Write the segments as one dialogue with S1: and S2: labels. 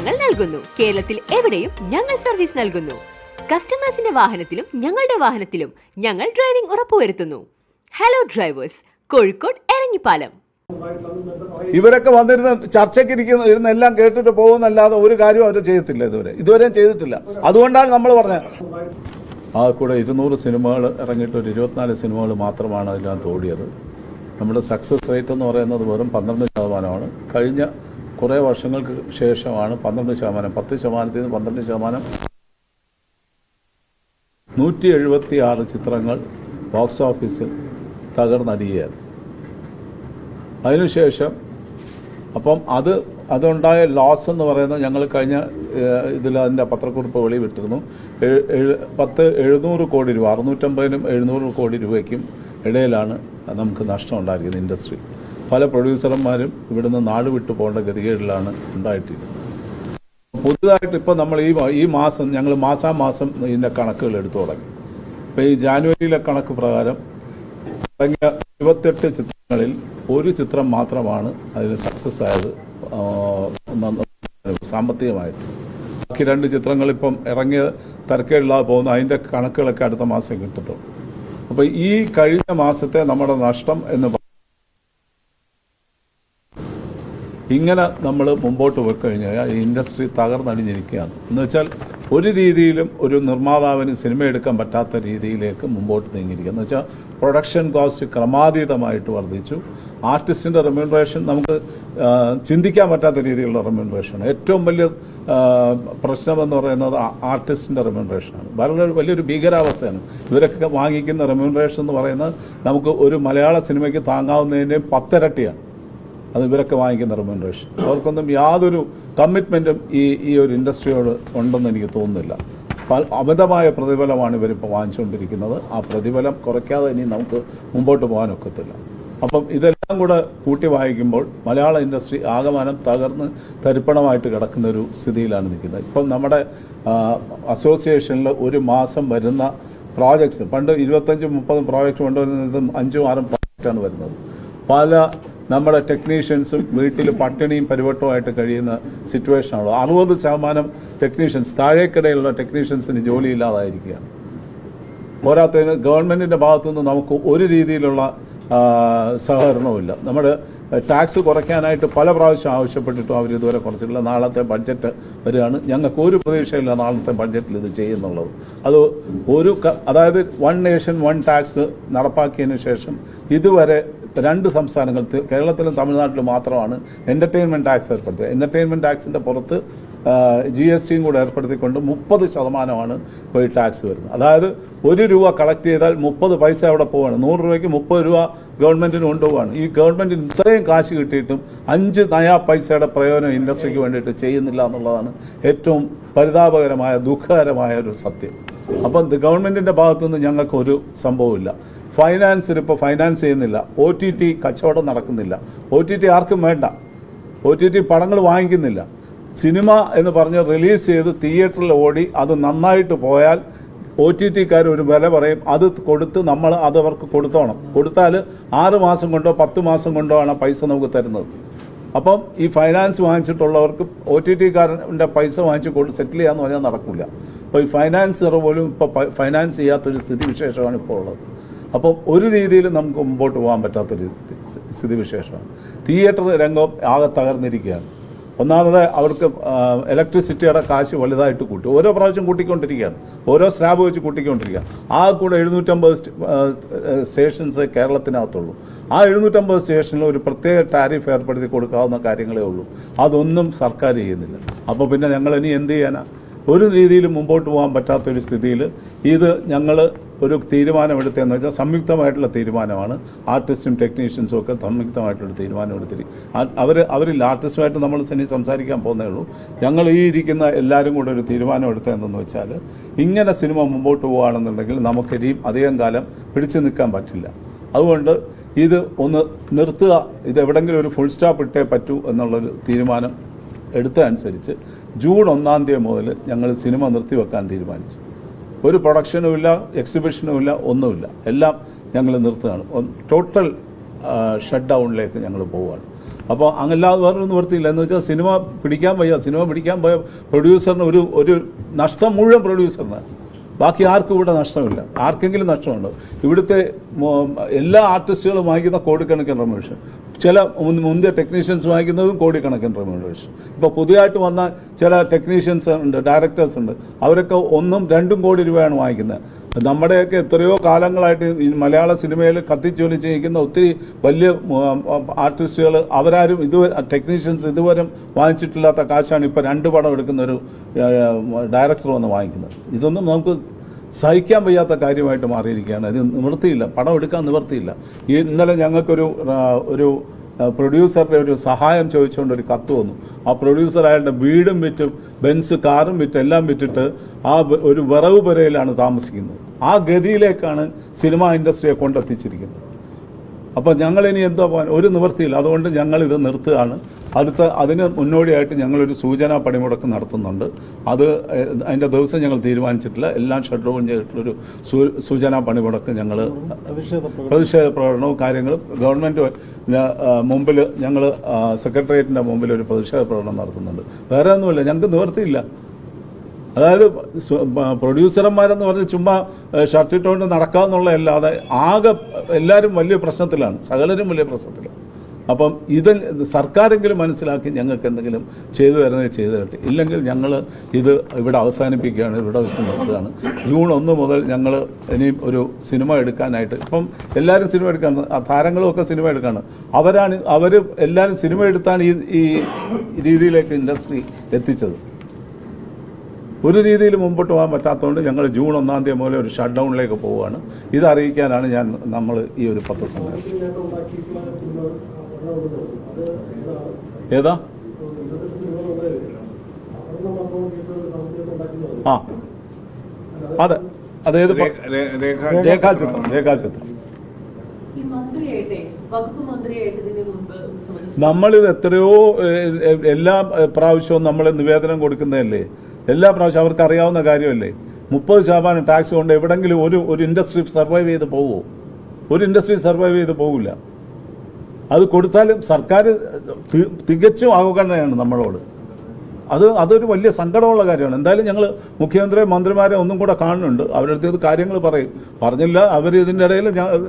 S1: ഞങ്ങൾ നൽകുന്നു. കേരളത്തിൽ എവിടെയും ഞങ്ങൾ സർവീസ് നൽകുന്നു. കസ്റ്റമേഴ്സിന്റെ വാഹനത്തിലും ഞങ്ങളുടെ വാഹനത്തിലും ഞങ്ങൾ ഡ്രൈവിംഗ് ഉറപ്പുവരുത്തുന്നു. Hello drivers, Kozhikode Eranhipalam.
S2: ഇവരൊക്കെ വന്നിരുന്ന ചർച്ചയ്ക്ക് ഇരുന്ന എല്ലാം കേട്ടിട്ട് പോകുന്നല്ലാതെ ഒരു കാര്യവും അവർ ചെയ്യത്തില്ല. ഇതുവരെയും ചെയ്തിട്ടില്ല. അതുകൊണ്ടാണ് നമ്മൾ പറഞ്ഞത് ആ കൂടെ 200 സിനിമകൾ ഇറങ്ങിയിട്ട് ഒരു 24 സിനിമകൾ മാത്രമാണ് അതിനകത്ത് ഓടിയത്. നമ്മുടെ സക്സസ് റേറ്റ് എന്ന് പറയുന്നത് വെറും 12%. കഴിഞ്ഞ കുറേ വർഷങ്ങൾക്ക് ശേഷമാണ് 12%. 10%ൽ നിന്ന് 12%. 176 ചിത്രങ്ങൾ ബോക്സ് ഓഫീസിൽ തകർന്നടിയായിരുന്നു. അതിനുശേഷം അപ്പം അതുണ്ടായ ലോസ് എന്ന് പറയുന്നത് ഞങ്ങൾ കഴിഞ്ഞ ഇതിൽ അതിൻ്റെ പത്രക്കുറിപ്പ് വെളിവിട്ടിരുന്നു. 700 കോടി രൂപ, 650-നും 700 കോടി രൂപയ്ക്കും ഇടയിലാണ് നമുക്ക് നഷ്ടം ഉണ്ടായിരിക്കുന്നത് ഇൻഡസ്ട്രി. പല പ്രൊഡ്യൂസർമാരും ഇവിടുന്ന് നാട് വിട്ടു പോകേണ്ട ഗതികേടിലാണ് ഉണ്ടായിട്ടിരിക്കുന്നത്. പുതുതായിട്ട് ഇപ്പോൾ നമ്മൾ ഈ മാസം ഞങ്ങൾ മാസാമാസം ഇതിൻ്റെ കണക്കുകൾ എടുത്തു തുടങ്ങി. ഇപ്പോൾ ഈ ജാനുവരിയിലെ കണക്ക് പ്രകാരം തുടങ്ങിയ 28 ചിത്രങ്ങളിൽ ഒരു ചിത്രം മാത്രമാണ് അതിൽ സക്സസ് ആയത് സാമ്പത്തികമായിട്ട്. ബാക്കി 2 ചിത്രങ്ങൾ ഇപ്പം ഇറങ്ങിയ തരക്കേടില്ലാതെ പോകുന്ന അതിൻ്റെ കണക്കുകളൊക്കെ അടുത്ത മാസം കിട്ടത്തുള്ളൂ. അപ്പോൾ ഈ കഴിഞ്ഞ മാസത്തെ നമ്മുടെ നഷ്ടം എന്ന് ഇങ്ങനെ നമ്മൾ മുമ്പോട്ട് പോയി കഴിഞ്ഞാൽ ഈ ഇൻഡസ്ട്രി തകർന്നടിഞ്ഞിരിക്കുകയാണ്. എന്ന് വെച്ചാൽ ഒരു രീതിയിലും ഒരു നിർമ്മാതാവിന് സിനിമ എടുക്കാൻ പറ്റാത്ത രീതിയിലേക്ക് മുമ്പോട്ട് നീങ്ങിയിരിക്കുക. എന്ന് വെച്ചാൽ പ്രൊഡക്ഷൻ കോസ്റ്റ് ക്രമാതീതമായിട്ട് വർദ്ധിച്ചു. ആർട്ടിസ്റ്റിൻ്റെ റെമ്യൂണറേഷൻ നമുക്ക് ചിന്തിക്കാൻ പറ്റാത്ത രീതിയിലുള്ള റെമ്യൂണറേഷനാണ്. ഏറ്റവും വലിയ പ്രശ്നമെന്ന് പറയുന്നത് ആർട്ടിസ്റ്റിൻ്റെ റെമ്യൂണറേഷനാണ്. വളരെ വലിയൊരു ഭീകരാവസ്ഥയാണ്. ഇവരൊക്കെ വാങ്ങിക്കുന്ന റെമ്യൂണറേഷൻ എന്ന് പറയുന്നത് നമുക്ക് ഒരു മലയാള സിനിമയ്ക്ക് താങ്ങാവുന്നതിൻ്റെയും 10 ഇരട്ടിയാണ് അത് ഇവരൊക്കെ വാങ്ങിക്കുന്ന റെമ്യൂണറേഷൻ. അവർക്കൊന്നും യാതൊരു കമ്മിറ്റ്മെൻറ്റും ഈ ഒരു ഇൻഡസ്ട്രിയോട് ഉണ്ടെന്ന് എനിക്ക് തോന്നുന്നില്ല. അമിതമായ പ്രതിഫലമാണ് ഇവരിപ്പോൾ വാങ്ങിച്ചുകൊണ്ടിരിക്കുന്നത്. ആ പ്രതിഫലം കുറയ്ക്കാതെ ഇനി നമുക്ക് മുമ്പോട്ട് പോകാനൊക്കത്തില്ല. അപ്പം ഇതെല്ലാം കൂടെ കൂട്ടി വായിക്കുമ്പോൾ മലയാള ഇൻഡസ്ട്രി ആകമാനം തകർന്ന് തരിപ്പണമായിട്ട് കിടക്കുന്ന ഒരു സ്ഥിതിയിലാണ് നിൽക്കുന്നത്. ഇപ്പം നമ്മുടെ അസോസിയേഷനിൽ ഒരു മാസം വരുന്ന പ്രോജക്ട്സ് പണ്ട് 25-30 പ്രോജക്റ്റ് കൊണ്ടുവരുന്നതും 5-6 പ്രോജക്റ്റാണ് വരുന്നത്. പല നമ്മുടെ ടെക്നീഷ്യൻസും വീട്ടിൽ പട്ടിണിയും പരിവട്ടവുമായിട്ട് കഴിയുന്ന സിറ്റുവേഷനാണ്. 60% ടെക്നീഷ്യൻസ് താഴേക്കിടയിലുള്ള ടെക്നീഷ്യൻസിന് ജോലിയില്ലാതായിരിക്കുകയാണ്. പോരാത്തതിന് ഗവൺമെൻറ്റിൻ്റെ ഭാഗത്തുനിന്ന് നമുക്ക് ഒരു രീതിയിലുള്ള സഹകരണവുമില്ല. നമ്മുടെ ടാക്സ് കുറയ്ക്കാനായിട്ട് പല പ്രാവശ്യം ആവശ്യപ്പെട്ടിട്ടും അവർ ഇതുവരെ കുറച്ചിട്ടില്ല. നാളത്തെ ബഡ്ജറ്റ് വരികയാണ്. ഞങ്ങൾക്ക് ഒരു പ്രതീക്ഷയില്ല നാളത്തെ ബഡ്ജറ്റിൽ ഇത് ചെയ്യുന്നുള്ളത്. അതായത് 1 നേഷൻ 1 ടാക്സ് നടപ്പാക്കിയതിന് ശേഷം ഇതുവരെ 2 സംസ്ഥാനങ്ങൾ കേരളത്തിലും തമിഴ്നാട്ടിലും മാത്രമാണ് എൻ്റർടൈൻമെൻറ്റ് ടാക്സ് ഏർപ്പെടുത്തിയത്. എൻ്റർടൈൻമെൻറ്റ് ടാക്സിൻ്റെ പുറത്ത് GSTയും കൂടെ ഏർപ്പെടുത്തിക്കൊണ്ട് 30% ഇപ്പോൾ ഈ ടാക്സ് വരുന്നത്. അതായത് 1 രൂപ കളക്ട് ചെയ്താൽ 30 പൈസ അവിടെ പോവുകയാണ്. 100 രൂപയ്ക്ക് 30 രൂപ ഗവൺമെൻറ്റിന് കൊണ്ടുപോവാണ്. ഈ ഗവൺമെൻറ്റിന് ഇത്രയും കാശ് കിട്ടിയിട്ടും 5 നയാ പൈസയുടെ പ്രയോജനം ഇൻഡസ്ട്രിക്ക് വേണ്ടിയിട്ട് ചെയ്യുന്നില്ല എന്നുള്ളതാണ് ഏറ്റവും പരിതാപകരമായ ദുഃഖകരമായ ഒരു സത്യം. അപ്പം ഗവൺമെൻറ്റിൻ്റെ ഭാഗത്തുനിന്ന് ഞങ്ങൾക്ക് ഒരു സംഭവമില്ല. ഇപ്പോൾ ഫൈനാൻസ് ചെയ്യുന്നില്ല. OTT കച്ചവടം നടക്കുന്നില്ല. OTT ആർക്കും വേണ്ട. OTT പടങ്ങൾ വാങ്ങിക്കുന്നില്ല. സിനിമ എന്ന് പറഞ്ഞ് റിലീസ് ചെയ്ത് തിയേറ്ററിൽ ഓടി അത് നന്നായിട്ട് പോയാൽ OTTക്കാർ ഒരു വില പറയും. അത് കൊടുത്ത് നമ്മൾ അതവർക്ക് കൊടുത്താൽ 6 മാസം കൊണ്ടോ 10 മാസം കൊണ്ടോ ആണ് പൈസ നമുക്ക് തരുന്നത്. അപ്പം ഈ ഫൈനാൻസ് വാങ്ങിച്ചിട്ടുള്ളവർക്ക് OTTക്കാരൻ്റെ പൈസ വാങ്ങിച്ച് സെറ്റിൽ ചെയ്യാന്ന് പറഞ്ഞാൽ നടക്കില്ല. അപ്പോൾ ഈ ഫൈനാൻസർ പോലും ഇപ്പോൾ ഫൈനാൻസ് ചെയ്യാത്തൊരു സ്ഥിതിവിശേഷമാണ് ഇപ്പോൾ ഉള്ളത്. അപ്പം ഒരു രീതിയിലും നമുക്ക് മുമ്പോട്ട് പോകാൻ പറ്റാത്തൊരു സ്ഥിതിവിശേഷമാണ്. തിയേറ്റർ രംഗം ആകെ തകർന്നിരിക്കുകയാണ്. ഒന്നാമത് അവർക്ക് ഇലക്ട്രിസിറ്റിയുടെ കാശ് വലുതായിട്ട് കൂട്ടി ഓരോ പ്രാവശ്യം കൂട്ടിക്കൊണ്ടിരിക്കുകയാണ്. ഓരോ സ്ലാബ് വെച്ച് കൂട്ടിക്കൊണ്ടിരിക്കുകയാണ്. ആ കൂടെ 750 സ്റ്റേഷൻസ് കേരളത്തിനകത്തുള്ളൂ. ആ 750 സ്റ്റേഷനിൽ ഒരു പ്രത്യേക ടാരിഫ് ഏർപ്പെടുത്തി കൊടുക്കാവുന്ന കാര്യങ്ങളേ ഉള്ളൂ. അതൊന്നും സർക്കാർ ചെയ്യുന്നില്ല. അപ്പോൾ പിന്നെ ഞങ്ങൾ ഇനി എന്ത് ചെയ്യാനാ? ഒരു രീതിയിലും മുമ്പോട്ട് പോകാൻ പറ്റാത്തൊരു സ്ഥിതിയിൽ ഞങ്ങൾ ഒരു തീരുമാനമെടുത്തതെന്ന് വെച്ചാൽ സംയുക്തമായിട്ടുള്ള തീരുമാനമാണ്. ആർട്ടിസ്റ്റും ടെക്നീഷ്യൻസും ഒക്കെ സംയുക്തമായിട്ടുള്ള തീരുമാനം എടുത്തിരിക്കും. അവരിൽ ആർട്ടിസ്റ്റുമായിട്ട് നമ്മൾ ഇനി സംസാരിക്കാൻ പോകുന്നേ ഉള്ളൂ. ഞങ്ങൾ ഈ ഇരിക്കുന്ന എല്ലാവരും കൂടെ ഒരു തീരുമാനം എടുത്തതെന്ന് വെച്ചാൽ ഇങ്ങനെ സിനിമ മുമ്പോട്ട് പോകുകയാണെന്നുണ്ടെങ്കിൽ നമുക്കിനിയും അധികം കാലം പിടിച്ചു നിൽക്കാൻ പറ്റില്ല. അതുകൊണ്ട് ഇത് ഒന്ന് നിർത്തുക, ഇത് എവിടെയെങ്കിലും ഒരു ഫുൾ സ്റ്റോപ്പ് ഇട്ടേ പറ്റൂ എന്നുള്ളൊരു തീരുമാനം എടുത്തതനുസരിച്ച് ജൂൺ 1 തീയതി മുതൽ ഞങ്ങൾ സിനിമ നിർത്തിവെക്കാൻ തീരുമാനിച്ചു. ഒരു പ്രൊഡക്ഷനുമില്ല, എക്സിബിഷനുമില്ല, ഒന്നുമില്ല. എല്ലാം ഞങ്ങൾ നിർത്തുകയാണ്. ടോട്ടൽ ഷട്ട് ഡൗണിലേക്ക് ഞങ്ങൾ പോവുകയാണ്. അപ്പോൾ അങ്ങല്ലാതെ വേറൊരു നിവൃത്തിയില്ല. എന്ന് വെച്ചാൽ സിനിമ പിടിക്കാൻ പോയ പ്രൊഡ്യൂസറിന് ഒരു നഷ്ടം മുഴുവൻ പ്രൊഡ്യൂസറിന്, ബാക്കി ആർക്കും ഇവിടെ നഷ്ടമില്ല. ആർക്കെങ്കിലും നഷ്ടമുണ്ട്? ഇവിടുത്തെ എല്ലാ ആർട്ടിസ്റ്റുകളും വാങ്ങിക്കുന്ന കോടിക്കണക്കിന് റെമ്യൂണറേഷൻ, ചില മുന്തിയ ടെക്നീഷ്യൻസ് വാങ്ങിക്കുന്നതും കോടിക്കണക്കിന് റെമ്യൂണറേഷൻ. ഇപ്പോൾ പുതിയതായിട്ട് വന്ന ചില ടെക്നീഷ്യൻസ് ഉണ്ട്, ഡയറക്ടേഴ്സ് ഉണ്ട്, അവരൊക്കെ 1-2 കോടി രൂപയാണ് വാങ്ങിക്കുന്നത്. നമ്മുടെയൊക്കെ എത്രയോ കാലങ്ങളായിട്ട് ഈ മലയാള സിനിമയിൽ കത്തിച്ചൊലിച്ച് നിൽക്കുന്ന ഒത്തിരി വലിയ ആർട്ടിസ്റ്റുകൾ അവരാരും ഇതുവരെ ടെക്നീഷ്യൻസ് ഇതുവരെ വാങ്ങിച്ചിട്ടില്ലാത്ത കാശാണ് ഇപ്പോൾ 2 പടം എടുക്കുന്ന ഒരു ഡയറക്ടർ വന്ന് വാങ്ങിക്കുന്നത്. ഇതൊന്നും നമുക്ക് സഹിക്കാൻ വയ്യാത്ത കാര്യമായിട്ട് മാറിയിരിക്കുകയാണ്. ഇത് നിവൃത്തിയില്ല, പടം എടുക്കാൻ നിവൃത്തിയില്ല. ഇന്നലെ ഞങ്ങൾക്കൊരു പ്രൊഡ്യൂസറുടെ ഒരു സഹായം ചോദിച്ചുകൊണ്ട് ഒരു കത്ത് വന്നു. ആ പ്രൊഡ്യൂസർ അയാളുടെ വീടും വിറ്റും ബെൻസ് കാറും വിറ്റും എല്ലാം വിറ്റിട്ട് ആ ഒരു വിറവ് പുരയിലാണ് താമസിക്കുന്നത്. ആ ഗതിയിലേക്കാണ് സിനിമ ഇൻഡസ്ട്രിയെ കൊണ്ടെത്തിച്ചിരിക്കുന്നത്. അപ്പോൾ ഞങ്ങളിനി എന്തോ പോകാൻ ഒരു നിവൃത്തിയില്ല. അതുകൊണ്ട് ഞങ്ങളിത് നിർത്തുകയാണ്. അതിന് മുന്നോടിയായിട്ട് ഞങ്ങളൊരു സൂചനാ പണിമുടക്ക് നടത്തുന്നുണ്ട്. അതിൻ്റെ ദിവസം ഞങ്ങൾ തീരുമാനിച്ചിട്ടില്ല. എല്ലാം ഷട്ട് ഡൗൺ ചെയ്തിട്ടുള്ളൊരു സൂചനാ പണിമുടക്ക് ഞങ്ങൾ പ്രതിഷേധ പ്രകടനവും കാര്യങ്ങളും ഗവൺമെൻറ് മുമ്പിൽ ഞങ്ങൾ സെക്രട്ടേറിയറ്റിൻ്റെ മുമ്പിൽ ഒരു പ്രതിഷേധ പ്രകടനം നടത്തുന്നുണ്ട്. വേറെ ഒന്നുമില്ല, ഞങ്ങൾക്ക് നിവൃത്തിയില്ല. അതായത് പ്രൊഡ്യൂസർമാരെന്ന് പറഞ്ഞ് ചുമ്മാ ഷർട്ടിട്ടുകൊണ്ട് നടക്കാമെന്നുള്ളതല്ലാതെ ആകെ എല്ലാവരും വലിയ പ്രശ്നത്തിലാണ്, സകലരും വലിയ പ്രശ്നത്തിലാണ്. അപ്പം ഇത് സർക്കാരെങ്കിലും മനസ്സിലാക്കി ഞങ്ങൾക്ക് എന്തെങ്കിലും ചെയ്തു തരുന്നത് ചെയ്തു തരട്ടെ. ഇല്ലെങ്കിൽ ഞങ്ങൾ ഇത് ഇവിടെ അവസാനിപ്പിക്കുകയാണ്, ഇവിടെ വെച്ച് നിർത്തുകയാണ്. ജൂൺ 1 മുതൽ ഞങ്ങൾ ഇനിയും ഒരു സിനിമ എടുക്കാനായിട്ട്, ഇപ്പം എല്ലാവരും സിനിമ എടുക്കാണ്, താരങ്ങളുമൊക്കെ സിനിമ എടുക്കാണ്. അവർ എല്ലാവരും സിനിമ എടുത്താണ് ഈ രീതിയിലേക്ക് ഇൻഡസ്ട്രി എത്തിച്ചത്. ഒരു രീതിയിൽ മുമ്പോട്ട് പോകാൻ പറ്റാത്തതുകൊണ്ട് ഞങ്ങൾ ജൂൺ 1 തീയതി മുതൽ ഒരു ഷട്ട് ഡൗണിലേക്ക് പോവുകയാണ്. ഇത് അറിയിക്കാനാണ് നമ്മൾ ഈ ഒരു പത്രസമ്മേളനം. ഏതാ? ആ അതെ, അതേത് രേഖാചിത്രം. നമ്മളിത് എത്രയോ എല്ലാ പ്രാവശ്യവും നമ്മൾ നിവേദനം കൊടുക്കുന്നതല്ലേ, എല്ലാ പ്രാവശ്യം അവർക്ക് അറിയാവുന്ന കാര്യമല്ലേ. 30% ടാക്സ് കൊണ്ട് എവിടെങ്കിലും ഒരു ഇൻഡസ്ട്രി സർവൈവ് ചെയ്ത് പോവുമോ? ഒരു ഇൻഡസ്ട്രി സർവൈവ് ചെയ്ത് പോകില്ല. അത് കൊടുത്താലും സർക്കാർ തികച്ചും അവഗണനയാണ് നമ്മളോട്. അതൊരു വലിയ സങ്കടമുള്ള കാര്യമാണ്. എന്തായാലും ഞങ്ങൾ മുഖ്യമന്ത്രി മന്ത്രിമാരെ ഒന്നും കൂടെ കാണുന്നുണ്ട്. അവരുടെ അടുത്ത് കാര്യങ്ങൾ പറഞ്ഞില്ല. അവർ ഇതിൻ്റെ ഇടയിൽ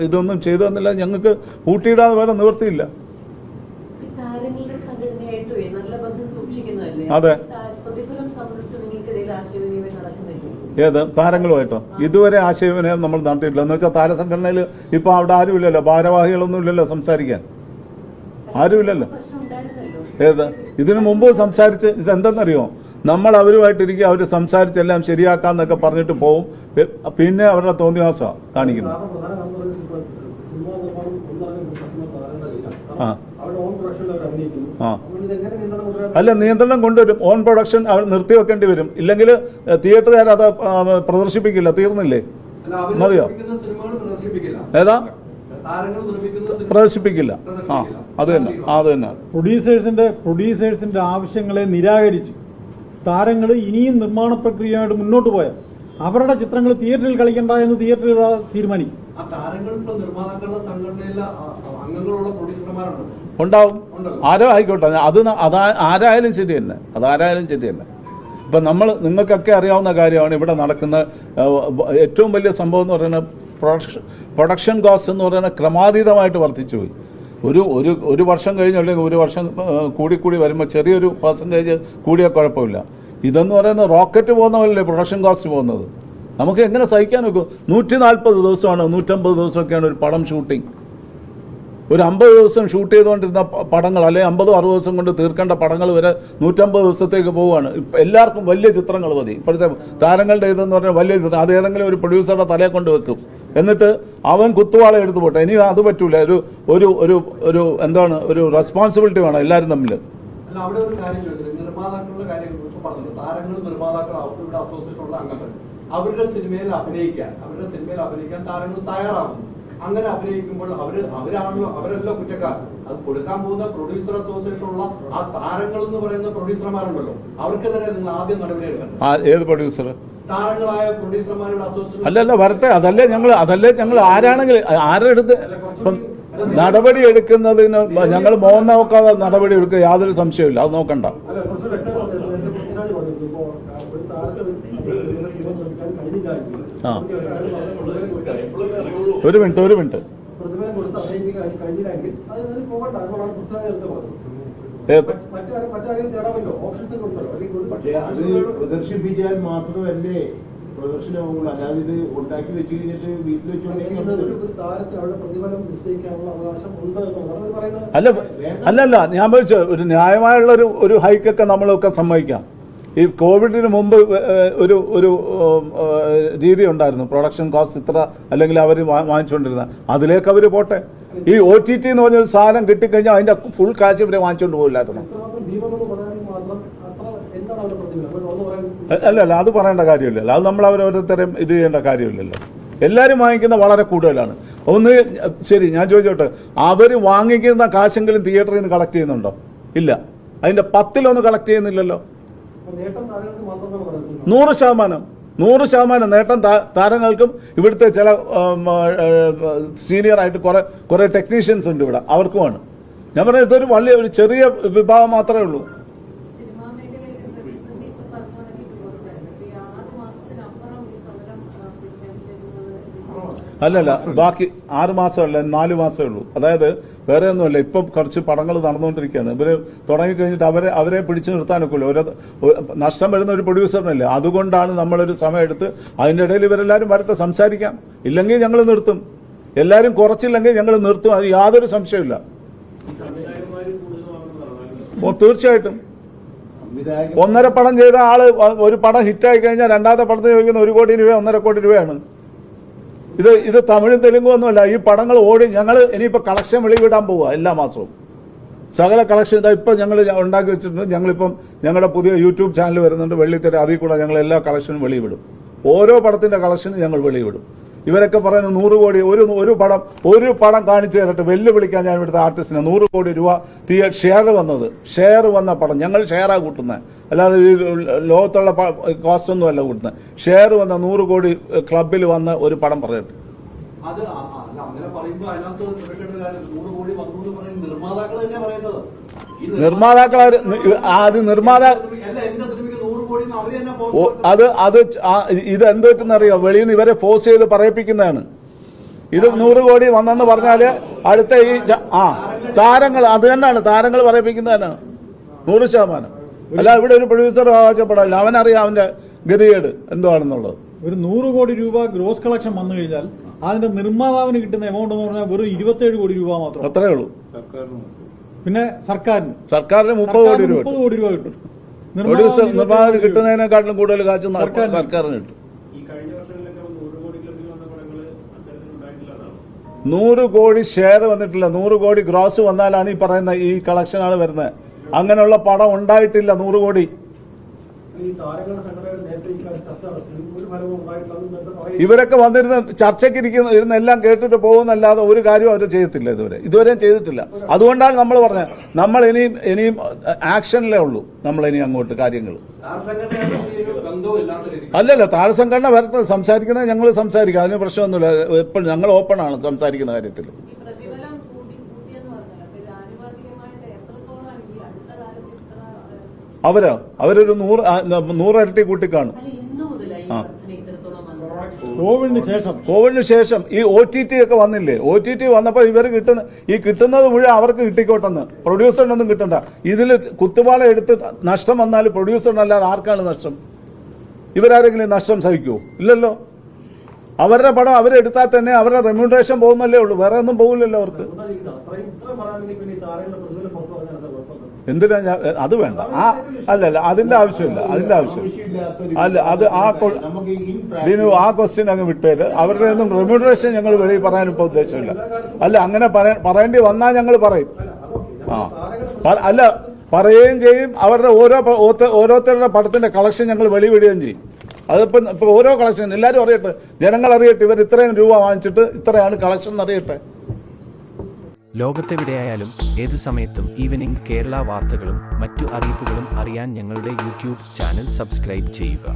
S2: ഇതൊന്നും ചെയ്തു തന്നില്ല. ഞങ്ങൾക്ക് പൂട്ടിയിടാതെ വേറെ നിവൃത്തിയില്ല. അതെ, ഏത് താരങ്ങളുമായിട്ടോ ഇതുവരെ ആശയവിനിമയം നമ്മൾ നടത്തിയിട്ടില്ല. എന്ന് വെച്ചാൽ താരസംഘടനയിൽ ഇപ്പോൾ അവിടെ ആരുമില്ലല്ലോ, ഭാരവാഹികളൊന്നും ഇല്ലല്ലോ, സംസാരിക്കാൻ ആരുമില്ലല്ലോ. ഏത് ഇതിനു മുമ്പ് സംസാരിച്ച് ഇതെന്തെന്നറിയോ, നമ്മൾ അവരുമായിട്ടിരിക്കുക, അവർ സംസാരിച്ചെല്ലാം ശരിയാക്കാന്നൊക്കെ പറഞ്ഞിട്ട് പോവും. പിന്നെ അവരുടെ തോന്നിവാസമാണ് കാണിക്കുന്നത്. അല്ല, നിയന്ത്രണം കൊണ്ടുവരും. ഓൺ പ്രൊഡക്ഷൻ അവർ നിർത്തിവെക്കേണ്ടി വരും. ഇല്ലെങ്കിൽ തിയേറ്ററുകാർ അത് പ്രദർശിപ്പിക്കില്ല. തീർന്നില്ലേ? മതിയോ? ഏതാ? പ്രദർശിപ്പിക്കില്ല. അത് തന്നെ പ്രൊഡ്യൂസേഴ്സിന്റെ ആവശ്യങ്ങളെ നിരാകരിച്ച് താരങ്ങൾ ഇനിയും നിർമ്മാണ പ്രക്രിയയായിട്ട് മുന്നോട്ട് പോയാൽ അവരുടെ ചിത്രങ്ങൾ തിയേറ്ററിൽ കളിക്കണ്ട എന്ന് തിയേറ്ററുകൾ തീരുമാനിക്കും. ഉണ്ടാവും, ആരോ ആയിക്കോട്ടെ. ആരായാലും ശരി തന്നെ, അതാരായാലും ശരി തന്നെ. ഇപ്പം നിങ്ങൾക്കൊക്കെ അറിയാവുന്ന കാര്യമാണ് ഇവിടെ നടക്കുന്ന ഏറ്റവും വലിയ സംഭവം എന്ന് പറയുന്നത് പ്രൊഡക്ഷൻ കോസ്റ്റ് എന്ന് പറയുന്നത് ക്രമാതീതമായിട്ട് വർദ്ധിച്ചു പോയി. ഒരു വർഷം കഴിഞ്ഞ് അല്ലെങ്കിൽ ഒരു വർഷം കൂടി വരുമ്പോൾ ചെറിയൊരു പെർസെൻറ്റേജ് കൂടിയാൽ കുഴപ്പമില്ല. ഇതെന്ന് പറയുന്നത് റോക്കറ്റ് പോകുന്ന പോലല്ലേ പ്രൊഡക്ഷൻ കോസ്റ്റ് പോകുന്നത്. നമുക്ക് എങ്ങനെ സഹിക്കാൻ നോക്കും? 140 ദിവസമാണ്, 150 ദിവസമൊക്കെയാണ് ഒരു പടം ഷൂട്ടിങ്. ഒരു 50 ദിവസം ഷൂട്ട് ചെയ്തുകൊണ്ടിരുന്ന പടങ്ങൾ, അല്ലെങ്കിൽ 50-60 ദിവസം കൊണ്ട് തീർക്കേണ്ട പടങ്ങൾ വരെ 150 ദിവസത്തേക്ക് പോവുകയാണ്. എല്ലാവർക്കും വലിയ ചിത്രങ്ങൾ മതി. ഇപ്പോഴത്തെ താരങ്ങളുടെ ഇതെന്ന് പറഞ്ഞാൽ വലിയ ചിത്രം, അത് ഏതെങ്കിലും ഒരു പ്രൊഡ്യൂസറുടെ തലയെ കൊണ്ട് വെക്കും. എന്നിട്ട് അവൻ കുത്തുവാള എടുത്തു പോട്ടെ. ഇനി അത് പറ്റൂല. ഒരു എന്താണ്, ഒരു റെസ്പോൺസിബിലിറ്റി വേണം എല്ലാവരും തമ്മിൽ.
S3: അവരുടെ സിനിമയിൽ അഭിനയിക്കാൻ താരങ്ങൾ തയ്യാറാകുന്നു. അങ്ങനെ അഭിനയിക്കുമ്പോൾ അവരല്ലോ കുറ്റക്കാർ. അത് കൊടുക്കാൻ പോകുന്ന പ്രൊഡ്യൂസർ അസോസിയേഷനുള്ള ആ താരങ്ങൾ എന്ന് പറയുന്ന പ്രൊഡ്യൂസർമാരുണ്ടല്ലോ, അവർക്കെതിരെ നിങ്ങൾ ആദ്യം നടപടിയെടുക്കണം.
S2: ഏത് പ്രൊഡ്യൂസർ?
S3: താരങ്ങളായ പ്രൊഡ്യൂസർമാരുടെ അസോസിയേഷൻ.
S2: അല്ലല്ല, വരട്ടെ. അതല്ലേ ഞങ്ങൾ ആരാണെങ്കിൽ ആരുടെ അടുത്ത് നടപടി എടുക്കുന്നതിന് ഞങ്ങൾ മോഹൻ നോക്കാതെ നടപടി എടുക്കുക യാതൊരു സംശയമില്ല, അത് നോക്കണ്ട. ആ ഒരു മിനിറ്റ്
S4: പ്രദർശിപ്പിച്ചാൽ മാത്രമല്ലേ പ്രദർശനമാകുള്ളൂ, അല്ലാതെ ഇത് ഉണ്ടാക്കി വെച്ച് കഴിഞ്ഞിട്ട് വീട്ടിൽ
S2: അല്ലല്ല ഞാൻ ചോദിച്ചു, ഒരു ന്യായമായുള്ള ഒരു ഹൈക്കൊക്കെ നമ്മളൊക്കെ സമ്മതിക്കാം. ഈ കോവിഡിന് മുമ്പ് ഒരു രീതി ഉണ്ടായിരുന്നു, പ്രൊഡക്ഷൻ കോസ്റ്റ് ഇത്ര അല്ലെങ്കിൽ അവർ വാങ്ങിച്ചുകൊണ്ടിരുന്ന, അതിലേക്ക് അവർ പോട്ടെ. ഈ OTT എന്ന് പറഞ്ഞൊരു സാധനം കിട്ടിക്കഴിഞ്ഞാൽ അതിന്റെ ഫുൾ കാശ് ഇവരെ വാങ്ങിച്ചുകൊണ്ട് പോകില്ലായിരുന്നു. അല്ല അത് പറയേണ്ട കാര്യമില്ലല്ലോ, അത് നമ്മൾ ഓരോരുത്തരും ഇത് ചെയ്യേണ്ട കാര്യമില്ലല്ലോ. എല്ലാവരും വാങ്ങിക്കുന്ന വളരെ കൂടുതലാണ്. ഒന്ന് ശരി, ഞാൻ ചോദിച്ചോട്ടെ, അവർ വാങ്ങിക്കുന്ന കാശെങ്കിലും തിയേറ്ററിൽ നിന്ന് കളക്ട് ചെയ്യുന്നുണ്ടോ? ഇല്ല. അതിന്റെ 10% കളക്ട് ചെയ്യുന്നില്ലല്ലോ. 100% നേട്ടം താരങ്ങൾക്കും ഇവിടുത്തെ ചില സീനിയറായിട്ട് കുറെ ടെക്നീഷ്യൻസ് ഉണ്ട് ഇവിടെ, അവർക്കുമാണ്. ഞാൻ പറഞ്ഞത് ഇതൊരു ഒരു ചെറിയ വിഭാഗം മാത്രമേ ഉള്ളൂ. അല്ലല്ല, ബാക്കി 6 മാസമല്ല 4 മാസമേ ഉള്ളൂ. അതായത് വേറെ ഒന്നുമല്ല, ഇപ്പം കുറച്ച് പടങ്ങൾ നടന്നുകൊണ്ടിരിക്കുകയാണ്. ഇവര് തുടങ്ങിക്കഴിഞ്ഞിട്ട് അവരെ പിടിച്ചു നിർത്താനൊക്കില്ല. നഷ്ടം വരുന്ന ഒരു പ്രൊഡ്യൂസറിനല്ലേ, അതുകൊണ്ടാണ് നമ്മളൊരു സമയം എടുത്ത് അതിൻ്റെ ഇടയിൽ ഇവരെല്ലാവരും വരട്ടെ, സംസാരിക്കാം. ഇല്ലെങ്കിൽ ഞങ്ങൾ നിർത്തും, എല്ലാവരും കുറച്ചില്ലെങ്കിൽ ഞങ്ങൾ നിർത്തും, അത് യാതൊരു സംശയമില്ല. തീർച്ചയായിട്ടും 1.5 പടം ചെയ്ത ആള് ഒരു പടം ഹിറ്റായി കഴിഞ്ഞാൽ രണ്ടാമത്തെ പടത്തിന് ചോദിക്കുന്ന 1 കോടി രൂപ 1.5 കോടി രൂപയാണ്. ഇത് തമിഴും തെലുങ്കും ഒന്നുമല്ല, ഈ പടങ്ങൾ ഓടി ഞങ്ങൾ ഇനിയിപ്പോൾ കളക്ഷൻ വെളിവിടാൻ പോവുക. എല്ലാ മാസവും സകല കളക്ഷൻ ഇപ്പം ഞങ്ങൾ ഉണ്ടാക്കി വെച്ചിട്ടുണ്ട്. ഞങ്ങളിപ്പം ഞങ്ങളുടെ പുതിയ യൂട്യൂബ് ചാനൽ വരുന്നുണ്ട്, വെള്ളിത്തിര, അതിൽ കൂടെ ഞങ്ങൾ എല്ലാ കളക്ഷനും വെളിവിടും. ഓരോ പടത്തിന്റെ കളക്ഷനും ഞങ്ങൾ വെളിവിടും. ഇവരൊക്കെ പറയുന്നത് 100 കോടി ഒരു പടം കാണിച്ചു തരട്ടെ, വെല്ലുവിളിക്കാൻ ഞാൻ ഇവിടുത്തെ ആർട്ടിസ്റ്റിന് 100 കോടി രൂപ ഷെയർ വന്ന പടം ഞങ്ങൾ ഷെയറാ കൂട്ടുന്നത്, അല്ലാതെ ഈ ലോകത്തുള്ള കോസ്റ്റ് ഒന്നും അല്ല കൂട്ടുന്നത്. ഷെയർ വന്ന 100 കോടി ക്ലബിൽ വന്ന ഒരു പടം പറയട്ടെ. ഇത് എന്തെന്നറിയോ, വെളിയിൽ നിന്ന് ഇവരെ ഫോഴ്സ് ചെയ്ത് പറയിപ്പിക്കുന്നതാണ്. ഇത് 100 കോടി വന്നെന്ന് പറഞ്ഞാല് അടുത്ത ഈ താരങ്ങൾ, അത് തന്നെയാണ് താരങ്ങൾ പറയിപ്പിക്കുന്നതാണ് 100%. അല്ല ഇവിടെ ഒരു പ്രൊഡ്യൂസർ ആവശ്യപ്പെടില്ല, അവനറിയാം അവന്റെ ഗതികേട് എന്താണെന്നുള്ളത്.
S5: ഒരു 100 കോടി രൂപ ഗ്രോസ് കളക്ഷൻ വന്നു കഴിഞ്ഞാൽ അതിന്റെ നിർമ്മാതാവിന് കിട്ടുന്ന എമൗണ്ട് എന്ന് പറഞ്ഞാൽ വെറും 27 കോടി രൂപ മാത്രം.
S2: അത്രേ ഉള്ളൂ. പിന്നെ സർക്കാരിന് 30 കോടി രൂപ കിട്ടും. നിർമ്മാതാവിന് കിട്ടുന്നതിനെക്കാട്ടിലും കൂടുതൽ കാശ് സർക്കാരിന് കിട്ടും. 100 കോടി ഷെയർ വന്നിട്ടില്ല, 100 കോടി ഗ്രോസ് വന്നാലാണ് ഈ പറയുന്ന ഈ കളക്ഷനാണ് വരുന്നത്. അങ്ങനെയുള്ള പടം ഉണ്ടായിട്ടില്ല 100 കോടി. ഇവരൊക്കെ വന്നിരുന്ന ചർച്ചയ്ക്ക് ഇരുന്ന് എല്ലാം കേട്ടിട്ട് പോകുന്നല്ലാതെ ഒരു കാര്യവും അവർ ചെയ്യത്തില്ല, ഇതുവരെയും ചെയ്തിട്ടില്ല. അതുകൊണ്ടാണ് നമ്മൾ പറഞ്ഞത്, നമ്മൾ ഇനിയും ആക്ഷനിലേ ഉള്ളൂ. നമ്മൾ ഇനി അങ്ങോട്ട് കാര്യങ്ങൾ അല്ലല്ല, താഴെ സംഘടന വരട്ടെ, സംസാരിക്കുന്നത് ഞങ്ങൾ സംസാരിക്കാം, അതിന് പ്രശ്നമൊന്നുമില്ല. എപ്പോഴും ഞങ്ങൾ ഓപ്പൺ ആണ് സംസാരിക്കുന്ന കാര്യത്തിൽ. അവരൊരു 100 ഇരട്ടി കൂട്ടിക്കാണും. കോവിഡിന് ശേഷം ഈ OTT ഒക്കെ വന്നില്ലേ, OTT വന്നപ്പോൾ ഇവർ കിട്ടുന്നത് മുഴുവൻ അവർക്ക് കിട്ടിക്കോട്ടെന്ന്, പ്രൊഡ്യൂസറിനൊന്നും കിട്ടണ്ട. ഇതിൽ കുത്തുപാള എടുത്ത് നഷ്ടം വന്നാൽ പ്രൊഡ്യൂസറിനല്ലാതെ ആർക്കാണ് നഷ്ടം? ഇവരാരെങ്കിലും നഷ്ടം സഹിക്കുമോ? ഇല്ലല്ലോ. അവരുടെ പടം അവരെടുത്താൽ തന്നെ അവരുടെ റെമ്യൂണറേഷൻ പോകുന്നല്ലേ ഉള്ളൂ, വേറെ ഒന്നും പോകില്ലല്ലോ അവർക്ക്. എന്തിനാ അത് വേണ്ട, അല്ലല്ല, അതിന്റെ ആവശ്യമില്ല. അല്ല, അത് ആ ക്വസ്റ്റ്യൻ അങ്ങ് വിട്ടേര്. അവരുടെ ഒന്നും റെമ്യൂണറേഷൻ ഞങ്ങൾ വെളിയിൽ പറയാനിപ്പോ ഉദ്ദേശമില്ല. അല്ല, അങ്ങനെ പറയേണ്ടി വന്നാൽ ഞങ്ങൾ പറയും. അല്ല, പറയുകയും ചെയ്യും. അവരുടെ ഓരോരുത്തരുടെ പടത്തിന്റെ കളക്ഷൻ ഞങ്ങൾ വെളിവിടുകയും ചെയ്യും. അതിപ്പോ ഓരോ കളക്ഷൻ എല്ലാവരും അറിയട്ടെ, ജനങ്ങൾ അറിയട്ടെ, ഇവർ ഇത്രയും രൂപ വാങ്ങിച്ചിട്ട് ഇത്രയാണ് കളക്ഷൻ അറിയട്ടെ.
S6: ലോകത്തെവിടെയായാലും ഏത് സമയത്തും ഈവനിംഗ് കേരള വാർത്തകളും മറ്റു അറിയിപ്പുകളും അറിയാൻ ഞങ്ങളുടെ യൂട്യൂബ് ചാനൽ സബ്സ്ക്രൈബ് ചെയ്യുക.